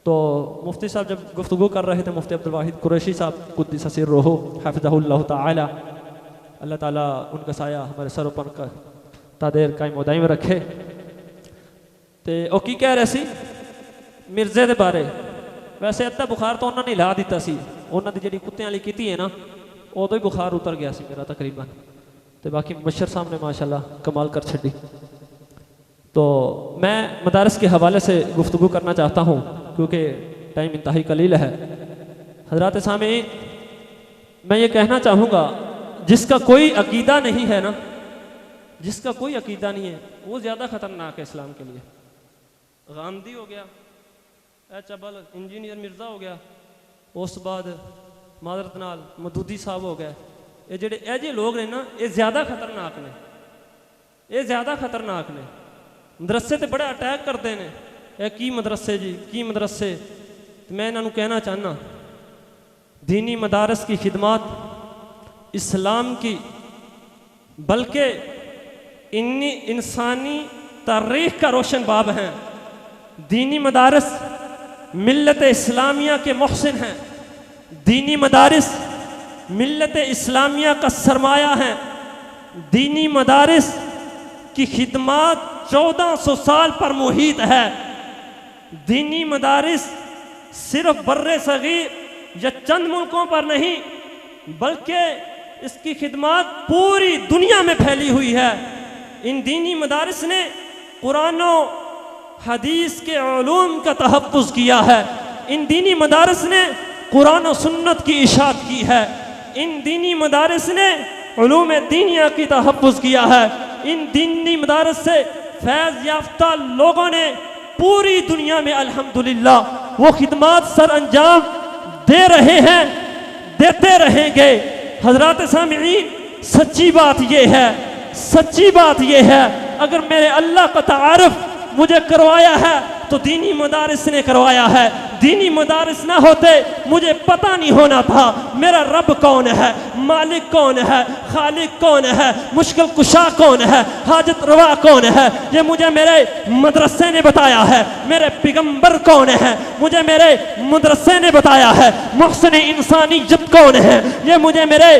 تو مفتی صاحب جب گفتگو کر رہے تھے، مفتی عبدالواحد قریشی صاحب قدس سرہ حفظہ اللہ تعالی، اللہ تعالیٰ ان کا سایہ ہمارے سروں پر تا دیر قائم و دائم رکھے، تے او کی کہہ رہے سی مرزے دے بارے. ویسے ادھا بخار تو انہوں نے لا دیتا سی، انہوں نے جڑی کتیاں والی کیتی ہے نا ادو ہی بخار اتر گیا سی میرا تقریباً، تے باقی مبشر صاحب نے ماشاءاللہ کمال کر چھڈی. تو میں مدارس کے حوالے سے گفتگو کرنا چاہتا ہوں کیونکہ ٹائم انتہائی قلیل ہے. حضرات سامعین، میں یہ کہنا چاہوں گا جس کا کوئی عقیدہ نہیں ہے نا، جس کا کوئی عقیدہ نہیں ہے وہ زیادہ خطرناک ہے اسلام کے لیے. غامدی ہو گیا، چبل انجینئر مرزا ہو گیا، اس بعد معذرت نال مدودی صاحب ہو گئے. یہ جڑے اے جے لوگ نے نا یہ زیادہ خطرناک نے، یہ زیادہ خطرناک نے. مدرسے تے بڑے اٹیک کرتے ہیں، اے کی مدرسے جی کی مدرسے. میں انہوں کہنا چاہنا دینی مدارس کی خدمات اسلام کی بلکہ انسانی تاریخ کا روشن باب ہیں. دینی مدارس ملت اسلامیہ کے محسن ہیں، دینی مدارس ملت اسلامیہ کا سرمایہ ہیں. دینی مدارس کی خدمات 1400 سال پر محیط ہے. دینی مدارس صرف بر صغیر یا چند ملکوں پر نہیں بلکہ اس کی خدمات پوری دنیا میں پھیلی ہوئی ہے. ان دینی مدارس نے قرآن و حدیث کے علوم کا تحفظ کیا ہے. ان دینی مدارس نے قرآن و سنت کی اشاعت کی ہے. ان دینی مدارس نے علوم دینیہ کی تحفظ کیا ہے. ان دینی مدارس سے فیض یافتہ لوگوں نے پوری دنیا میں الحمدللہ وہ خدمات سر انجام دے رہے ہیں، دیتے رہیں گے. حضرات سامعین، سچی بات یہ ہے، سچی بات یہ ہے، اگر میرے اللہ کا تعارف مجھے کروایا ہے تو دینی مدارس نے کروایا ہے. دینی مدارس نہ ہوتے مجھے پتہ نہیں ہونا تھا میرا رب کون ہے، مالک کون ہے، خالق کون ہے، مشکل کشا کون ہے، حاجت روا کون ہے. یہ مجھے میرے مدرسے نے بتایا ہے. میرے پیغمبر کون ہے مجھے میرے مدرسے نے بتایا ہے. محسن انسانیت کون ہے یہ مجھے میرے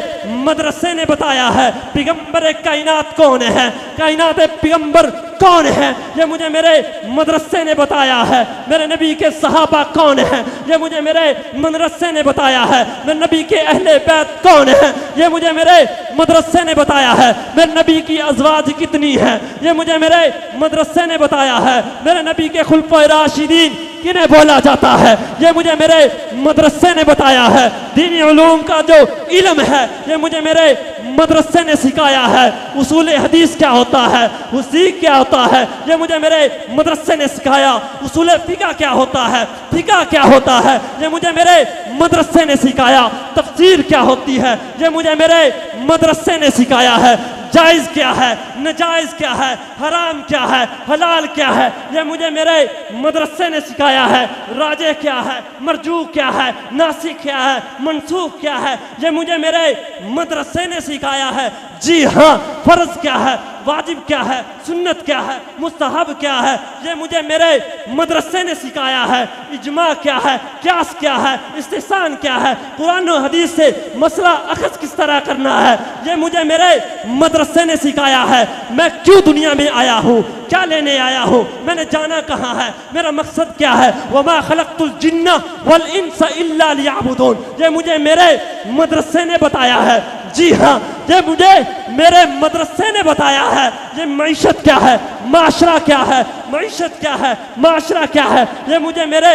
مدرسے نے بتایا ہے. پیغمبر کائنات کون ہے، کائنات پیغمبر کون ہے یہ مجھے میرے مدرسے نے بتایا ہے. میرے نبی کے صحابہ کون ہیں یہ مجھے میرے مدرسے نے بتایا ہے. میرے نبی کے اہل بیت کون ہیں یہ مجھے میرے مدرسے نے بتایا ہے. میرے نبی کی ازواج کتنی ہیں یہ مجھے میرے مدرسے نے بتایا ہے. میرے نبی کے خلفائے راشدین کنہیں بولا جاتا ہے یہ مجھے میرے مدرسے نے بتایا ہے. دینی علوم کا جو علم ہے یہ مجھے میرے مدرسے نے سکھایا ہے. اصول حدیث کیا ہوتا ہے، فقہ کیا ہوتا ہے یہ مجھے میرے مدرسے نے سکھایا. اصول فقہ کیا ہوتا ہے، فقہ کیا ہوتا ہے یہ مجھے میرے مدرسے نے سکھایا. تفسیر کیا ہوتی ہے یہ مجھے میرے مدرسے نے سکھایا ہے. جائز کیا ہے، نجائز کیا ہے، حرام کیا ہے، حلال کیا ہے یہ مجھے میرے مدرسے نے سکھایا ہے. راجح کیا ہے، مرجوح کیا ہے، ناسخ کیا ہے، منسوخ کیا ہے یہ مجھے میرے مدرسے نے سکھایا ہے. جی ہاں، فرض کیا ہے، واجب کیا ہے، سنت کیا ہے، مستحب کیا ہے یہ مجھے میرے مدرسے نے سکھایا ہے. اجماع کیا ہے، قیاس کیا ہے، استحسان کیا ہے، قرآن و حدیث سے مسئلہ اخذ کس طرح کرنا ہے یہ مجھے میرے مدرسے نے سکھایا ہے. میں کیوں دنیا میں آیا ہوں، کیا لینے آیا ہوں، میں نے جانا کہاں ہے، میرا مقصد کیا ہے. وما خلقت الجن والانس الا لیعبدون یہ مجھے میرے مدرسے نے بتایا ہے. جی ہاں، یہ مجھے میرے مدرسے نے بتایا ہے. یہ معیشت کیا ہے، معاشرہ کیا ہے، معیشت کیا ہے، معاشرہ کیا ہے یہ مجھے میرے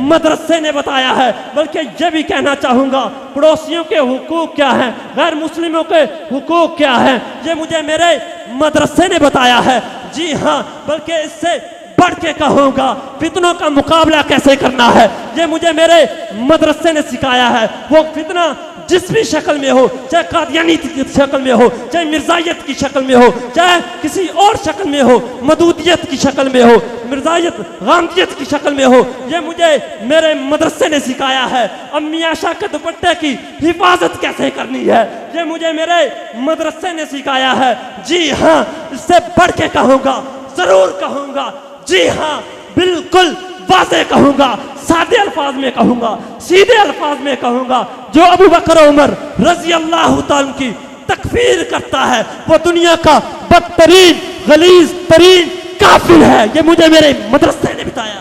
مدرسے نے بتایا ہے. بلکہ یہ بھی کہنا چاہوں گا پڑوسیوں کے حقوق کیا ہیں، غیر مسلموں کے حقوق کیا ہیں یہ مجھے میرے مدرسے نے بتایا ہے. جی ہاں، بلکہ اس سے بڑھ کے کہوں گا فتنوں کا مقابلہ کیسے کرنا ہے یہ مجھے میرے مدرسے نے سکھایا ہے. وہ فتنہ جس بھی شکل میں ہو، چاہے قادیانی کی شکل میں ہو، چاہے مرزائیت کی شکل میں ہو، چاہے کسی اور شکل میں ہو، مدودیت کی شکل میں ہو، مرزائیت غامدیت کی شکل میں ہو، یہ مجھے میرے مدرسے نے سکھایا ہے. امی عائشہ کے دوپٹے کی حفاظت کیسے کرنی ہے یہ مجھے میرے مدرسے نے سکھایا ہے. جی ہاں، اس سے بڑھ کے کہوں گا، ضرور کہوں گا، جی ہاں، بالکل واضح کہوں گا، سادے الفاظ میں کہوں گا، سیدھے الفاظ میں کہوں گا، جو ابو بکر عمر رضی اللہ تعالیٰ کی تکفیر کرتا ہے وہ دنیا کا بدترین غلیظ ترین کافر ہے. یہ مجھے میرے مدرسے نے بتایا.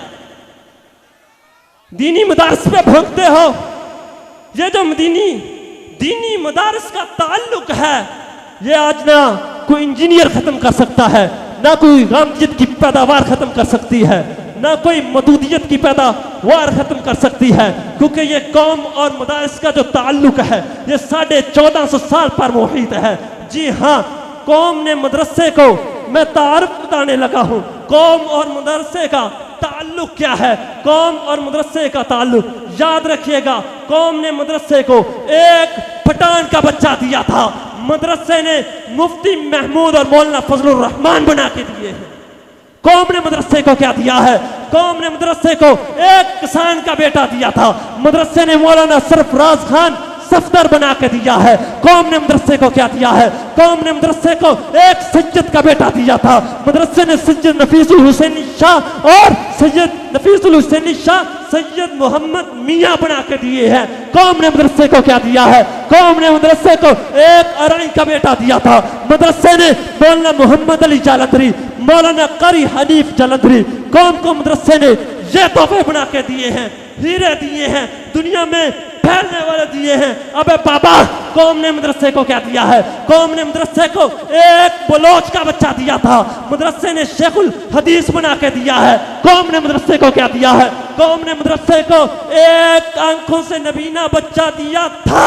دینی مدارس پہ بھونکتے ہو. یہ جو دینی مدارس کا تعلق ہے یہ آج نہ کوئی انجینئر ختم کر سکتا ہے، نہ کوئی غامدیت کی پیداوار ختم کر سکتی ہے، نہ کوئی مدودیت کی پیداوار ختم کر سکتی ہے، کیونکہ یہ قوم اور مدارس کا جو تعلق ہے یہ 1450 سال پر محیط ہے. جی ہاں، قوم نے مدرسے کو، میں تعارف بتانے لگا ہوں، قوم اور مدرسے کا تعلق کیا ہے. قوم اور مدرسے کا تعلق یاد رکھیے گا، قوم نے مدرسے کو ایک پٹھان کا بچہ دیا تھا، مدرسے نے مفتی محمود اور مولانا فضل الرحمان بنا کے دیے ہیں. قوم نے مدرسے کو کیا دیا ہے؟ قوم نے مدرسے کو ایک کسان کا بیٹا دیا تھا، مدرسے نے مولانا سرفراز خان صفدر بنا کے دیا ہے. قوم نے مدرسے کو کیا دیا ہے؟ قوم نے مدرسے کو ایک سید کا بیٹا دیا تھا، مدرسے نے سید نفیس الحسینی شاہ اور سید نفیس الحسینی شاہ سید محمد میاں بنا کے دیے ہیں. قوم نے مدرسے کو کیا دیا ہے؟ قوم نے مدرسے کو ایک ارائی کا بیٹا دیا تھا، مدرسے نے مولانا محمد علی جالندھری، مولانا قاری حنیف جالندھری، قوم کو مدرسے نے یہ تحفے بنا کے دیے ہیں، ہیرے دیے ہیں، دنیا میں پھیلنے والے دیے ہیں. ابے بابا، قوم نے مدرسے کو کیا دیا ہے؟ قوم نے مدرسے کو ایک بلوچ کا بچہ دیا تھا، مدرسے نے شیخ الحدیث بنا کے دیا ہے. قوم نے مدرسے کو کیا دیا ہے؟ قوم نے مدرسے کو ایک آنکھوں سے نبینا بچہ دیا تھا.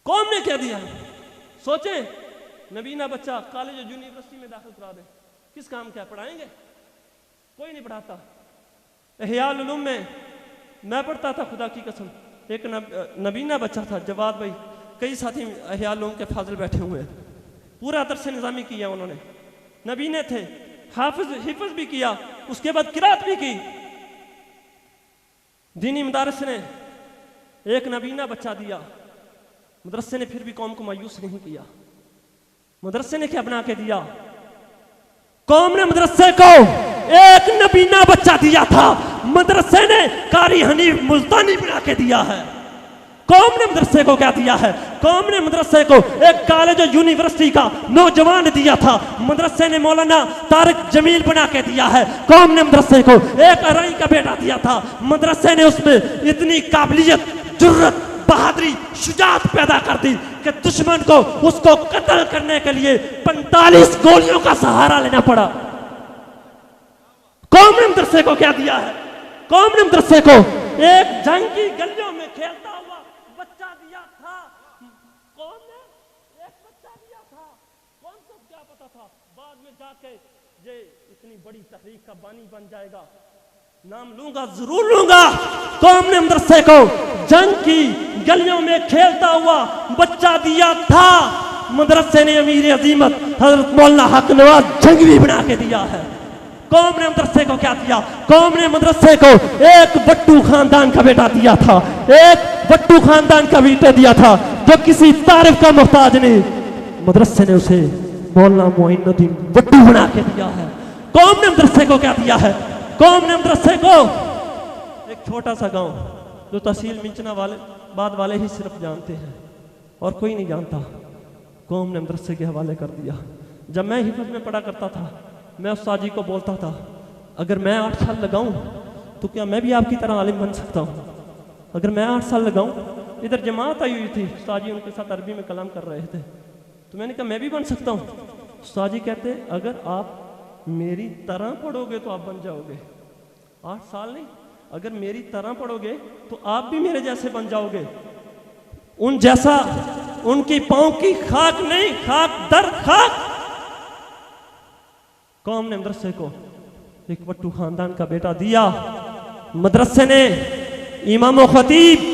قوم نے کیا دیا؟ سوچیں، نبینا بچہ کالج اور یونیورسٹی میں داخل کرا دیں، کس کام کیا پڑھائیں گے؟ کوئی نہیں پڑھاتا. احیاء العلوم میں میں پڑھتا تھا، خدا کی قسم، ایک نبینا بچہ تھا، جواد بھائی، کئی ساتھی احیاء العلوم کے فاضل بیٹھے ہوئے ہیں، پورا درس نظامی کیا انہوں نے، نبینے تھے، حفظ بھی کیا، اس کے بعد قرات بھی کی. دینی مدارس نے ایک نبینا بچہ دیا، مدرسے نے پھر بھی قوم کو مایوس نہیں کیا. مدرسے نے کیا بنا کے دیا؟ قوم نے مدرسے کو ایک نبینا بچہ دیا تھا، مدرسے نے قاری حنیف ملتانی بنا کے دیا ہے. قوم نے مدرسے کو کیا دیا ہے؟ قوم نے مدرسے کو ایک کالج اور یونیورسٹی کا نوجوان دیا تھا، مدرسے نے مولانا طارق جمیل بنا کے دیا ہے. قوم نے مدرسے کو ایک ارائی کا بیٹا دیا تھا، مدرسے نے اس میں اتنی قابلیت، جرت، بہادری، شجاعت پیدا کر دی کہ دشمن کو اس کو قتل کرنے کے لیے 45 گولیوں کا سہارا لینا پڑا. قوم نے مدرسے کو کیا دیا ہے؟ قوم نے مدرسے کو ایک جنگ کی گلیوں میں کھیلتا ہوا بچہ دیا تھا. قوم نے ایک بچہ دیا تھا، کون سا کیا پتا تھا بعد میں جا کے یہ اتنی بڑی تحریک کا بانی بن جائے گا. نام لوں گا، ضرور لوں گا. قوم نے مدرسے کو جنگ کی گلیوں میں کھیلتا ہوا بچہ دیا تھا، مدرسے نے امیر عظیمت حضرت مولانا حق نواز جنگوی بنا کے دیا ہے. قوم نے مدرسے کو کیا دیا؟ قوم نے مدرسے کو ایک بٹو خاندان کا بیٹا دیا تھا، ایک بٹو خاندان کا بیٹا دیا تھا جو کسی تعریف کا محتاج نہیں، مدرسے نے اسے مولانا معین الدین بٹو بنا کے دیا ہے. قوم نے مدرسے کو کیا دیا ہے؟ قوم نے مدرسے کو ایک چھوٹا سا گاؤں جو تحصیل منچنا والے بعد والے ہی صرف جانتے ہیں اور کوئی نہیں جانتا، قوم نے مدرسے کے حوالے کر دیا. جب میں حفظ میں پڑھا کرتا تھا، میں استاد جی کو بولتا تھا اگر میں 8 سال لگاؤں تو کیا میں بھی آپ کی طرح عالم بن سکتا ہوں؟ اگر میں 8 سال لگاؤں، ادھر جماعت آئی ہوئی تھی، استاد جی ان کے ساتھ عربی میں کلام کر رہے تھے، تو میں نے کہا میں بھی بن سکتا ہوں. استاد جی کہتے اگر آپ میری طرح پڑھو گے تو آپ بن جاؤ گے. 8 سال نہیں، اگر میری طرح پڑھو گے تو آپ بھی میرے جیسے بن جاؤ گے. ان جیسا، ان کی پاؤں کی خاک نہیں، خاک در خاک. قوم نے مدرسے کو ایک بٹو خاندان کا بیٹا دیا، مدرسے نے امام و خطیب،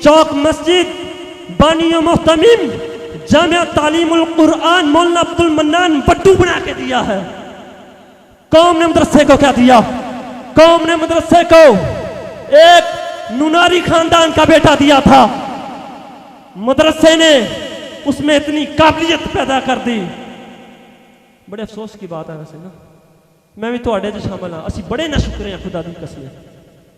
چوک مسجد، بانی و محتمم، جامعہ تعلیم القرآن مولانا عبد المنان بٹو بنا کے دیا ہے. قوم نے مدرسے کو کیا دیا؟ قوم نے مدرسے کو ایک نوناری خاندان کا بیٹا دیا تھا، مدرسے نے اس میں اتنی قابلیت پیدا کر دی. بڑے افسوس کی بات ہے ویسے نا، میں بھی تواڈے چ شامل ہاں. اسی بڑے ناشکر ہیں خدا دی قسم.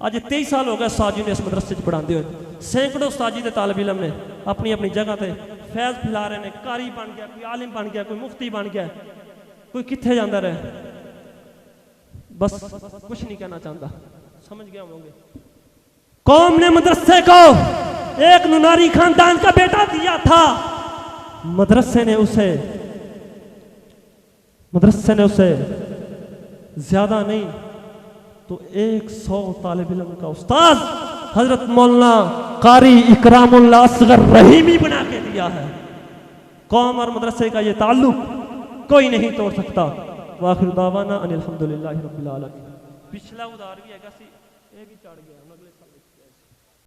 اج 23 سال ہو گئے استاد جی نے اس مدرسے چ پڑھاندے ہوئے. سینکڑوں استاد جی دے طالب علم نے اپنی اپنی جگہ تے فیض پھیلا رہے ہیں. قاری بن گیا, کوئی عالم بن گیا, کوئی مفتی بن گیا, کوئی کتنے جانا رہے. بس کچھ نہیں کہنا چاہتا, سمجھ گیا ہوں گے. قوم نے مدرسے کو ایک نناری خاندان کا بیٹا دیا تھا, مدرسے نے اسے زیادہ نہیں تو 100 طالب علم کا استاد حضرت مولانا قاری اکرام اللہ اصغر رحیمی بنا کے دیا ہے. قوم اور مدرسے کا یہ تعلق کوئی نہیں توڑ سکتا. واخر دعوانا ان الحمدللہ رب العالمین. پچھلا ادار بھی ہے گا سی, یہ بھی چڑھ گیا.